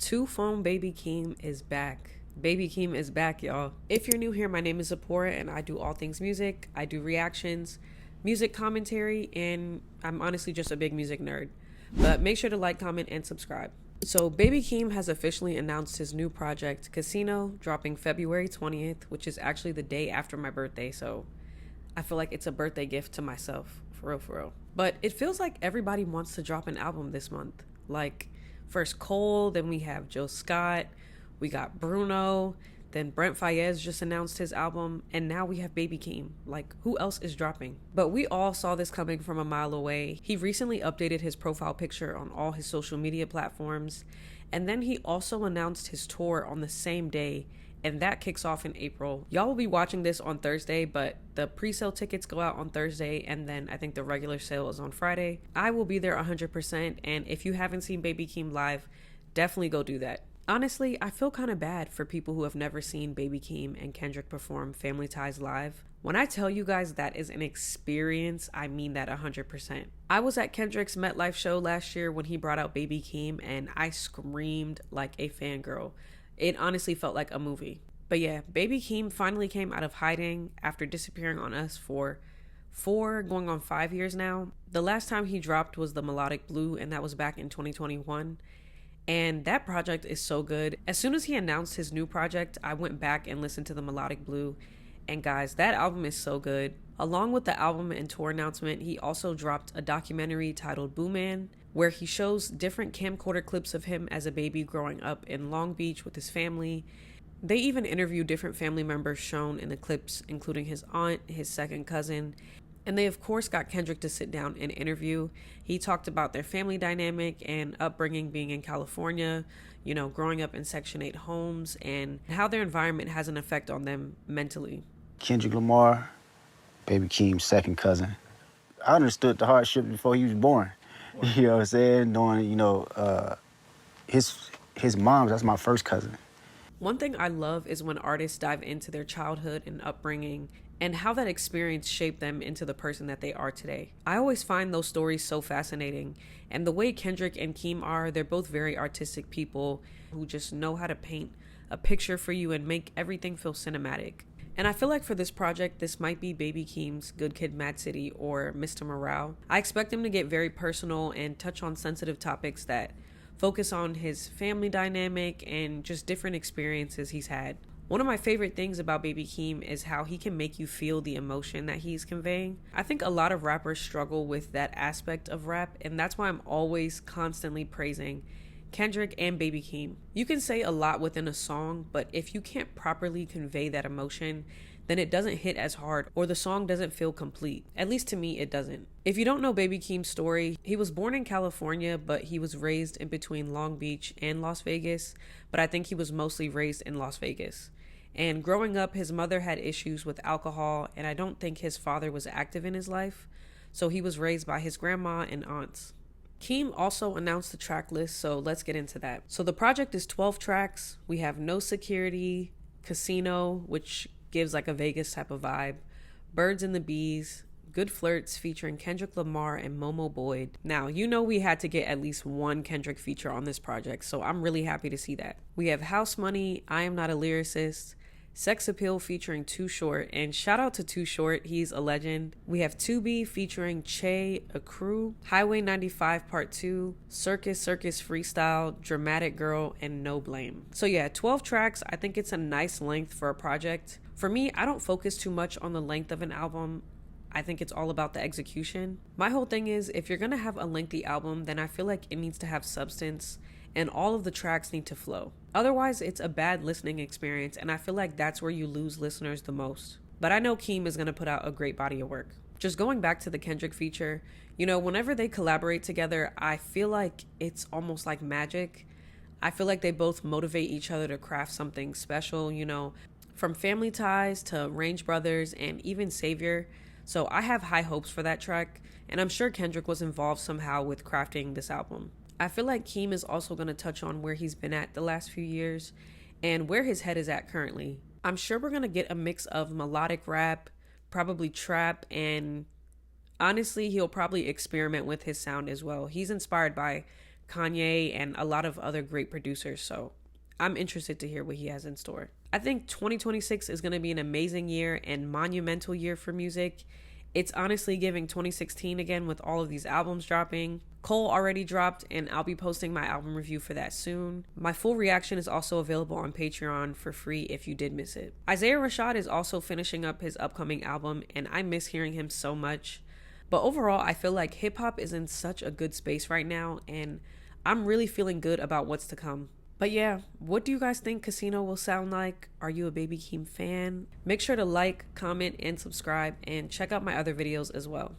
Two Phone Baby Keem is back. Baby Keem is back, y'all. If you're new here, my name is Zipporah and I do all things music. I do reactions, music commentary, and I'm honestly just a big music nerd. But make sure to like, comment, and subscribe. So Baby Keem has officially announced his new project, Casino, dropping February 20th, which is actually the day after my birthday. So I feel like it's a birthday gift to myself, for real. But it feels like everybody wants to drop an album this month. Like, first Cole, then we have Joe Scott, we got Bruno, then Brent Faiyaz just announced his album, and now we have Baby Keem. Like, who else is dropping? But we all saw this coming from a mile away. He recently updated his profile picture on all his social media platforms, and then he also announced his tour on the same day, and that kicks off in April. Y'all will be watching this on Thursday, but the pre-sale tickets go out on Thursday, and then I think the regular sale is on Friday. I will be there 100%, and if you haven't seen Baby Keem live, definitely go do that. Honestly, I feel kind of bad for people who have never seen Baby Keem and Kendrick perform Family Ties live. When I tell you guys that is an experience, I mean that 100%. I was at Kendrick's MetLife show last year when he brought out Baby Keem, and I screamed like a fangirl. It honestly felt like a movie. But yeah, Baby Keem finally came out of hiding after disappearing on us for 4 going on 5 years now. The last time he dropped was the Melodic Blue, and that was back in 2021. And that project is so good. As soon as he announced his new project, I went back and listened to the Melodic Blue. And guys, that album is so good. Along with the album and tour announcement, he also dropped a documentary titled Boo Man, where he shows different camcorder clips of him as a baby growing up in Long Beach with his family. They even interview different family members shown in the clips, including his aunt, his second cousin, and they of course got Kendrick to sit down and interview. He talked about their family dynamic and upbringing being in California, you know, growing up in Section 8 homes, and how their environment has an effect on them mentally. Kendrick Lamar, Baby Keem's second cousin. I understood the hardship before he was born. You know what I'm saying? Knowing, his mom, that's my first cousin. One thing I love is when artists dive into their childhood and upbringing and how that experience shaped them into the person that they are today. I always find those stories so fascinating. And the way Kendrick and Keem are, they're both very artistic people who just know how to paint a picture for you and make everything feel cinematic. And I feel like for this project, this might be Baby Keem's Good Kid, Mad City or Mr. Morale. I expect him to get very personal and touch on sensitive topics that focus on his family dynamic and just different experiences he's had. One of my favorite things about Baby Keem is how he can make you feel the emotion that he's conveying. I think a lot of rappers struggle with that aspect of rap, and that's why I'm always constantly praising Kendrick and Baby Keem. You can say a lot within a song, but if you can't properly convey that emotion, then it doesn't hit as hard or the song doesn't feel complete. At least to me, it doesn't. If you don't know Baby Keem's story, he was born in California, but he was raised in between Long Beach and Las Vegas, but I think he was mostly raised in Las Vegas. And growing up, his mother had issues with alcohol, and I don't think his father was active in his life, so he was raised by his grandma and aunts. Keem also announced the track list, so let's get into that. So the project is 12 tracks. We have No Security, Casino, which gives like a Vegas type of vibe, Birds and the Bees, Good Flirts featuring Kendrick Lamar and Momo Boyd. Now, you know we had to get at least one Kendrick feature on this project, so I'm really happy to see that. We have House Money, I Am Not a Lyricist, Sex Appeal featuring Too Short, and shout out to Too Short, he's a legend. We have 2B featuring Che Accrue, Highway 95 Part 2, Circus Freestyle, Dramatic Girl, and No Blame. So yeah, 12 tracks, I think it's a nice length for a project. For me, I don't focus too much on the length of an album. I think it's all about the execution. My whole thing is, if you're gonna have a lengthy album, then I feel like it needs to have substance and all of the tracks need to flow. Otherwise, it's a bad listening experience, and I feel like that's where you lose listeners the most. But I know Keem is gonna put out a great body of work. Just going back to the Kendrick feature, you know, whenever they collaborate together, I feel like it's almost like magic. I feel like they both motivate each other to craft something special, you know, from Family Ties to Range Brothers and even Savior. So I have high hopes for that track, and I'm sure Kendrick was involved somehow with crafting this album. I feel like Keem is also going to touch on where he's been at the last few years and where his head is at currently. I'm sure we're going to get a mix of melodic rap, probably trap, and honestly, he'll probably experiment with his sound as well. He's inspired by Kanye, and a lot of other great producers. So I'm interested to hear what he has in store. I think 2026 is going to be an amazing year and monumental year for music. It's honestly giving 2016 again with all of these albums dropping. Cole already dropped, and I'll be posting my album review for that soon. My full reaction is also available on Patreon for free if you did miss it. Isaiah Rashad is also finishing up his upcoming album, and I miss hearing him so much. But overall, I feel like hip hop is in such a good space right now, and I'm really feeling good about what's to come. But yeah, what do you guys think Casino will sound like? Are you a Baby Keem fan? Make sure to like, comment, and subscribe, and check out my other videos as well.